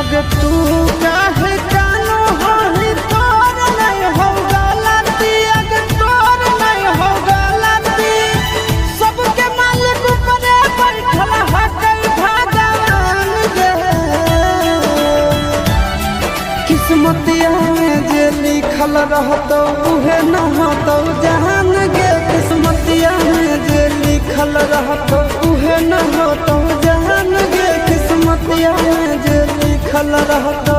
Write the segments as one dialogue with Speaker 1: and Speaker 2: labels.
Speaker 1: अगर तू काहे कानो होही तोर नहीं हो गलती, अगर तोर नहीं हो गलती, सबके मालिक ऊपरे बैठल हकल भगवान गे। किस्मतिया में जे लिखल रहतो उहे न होतो जहान गे। किस्मतिया में जे लिखल रहतो उहे न होतो जहान गे। किस्मतिया में जे लिखल रहतो।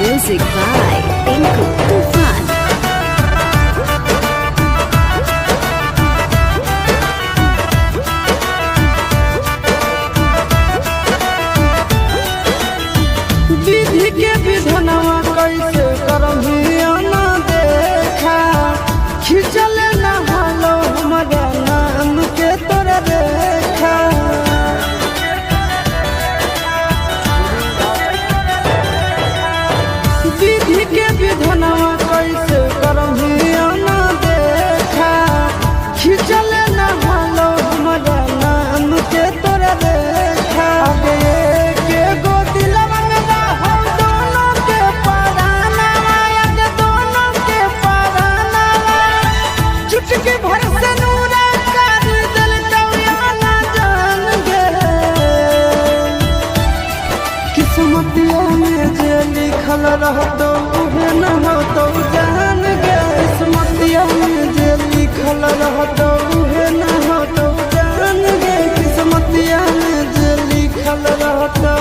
Speaker 2: Music by Tinku Tufan.
Speaker 1: विधि के विधनवा कैसे करहिया ना देखा, खिंचल न हालो हमारा नाम के तोरा रेखा। विधि के विधनवा कैसे करहिया ना देखा, खिंचल न हालो हमारा नाम के तोरा रेखा। के गो दिलवा में रहो दोनों के पराना, आगे दोनों के पराना। चुटकी भर से नूरा कर दिल कौया ना जान गे। किस्मतिया में जे लिखल रहतो उहे न होतो जान गे। किस्मतिया में जे लिखल रहतो उहे न होतो जान गे। किस्मतिया में जे लिखल रहतो।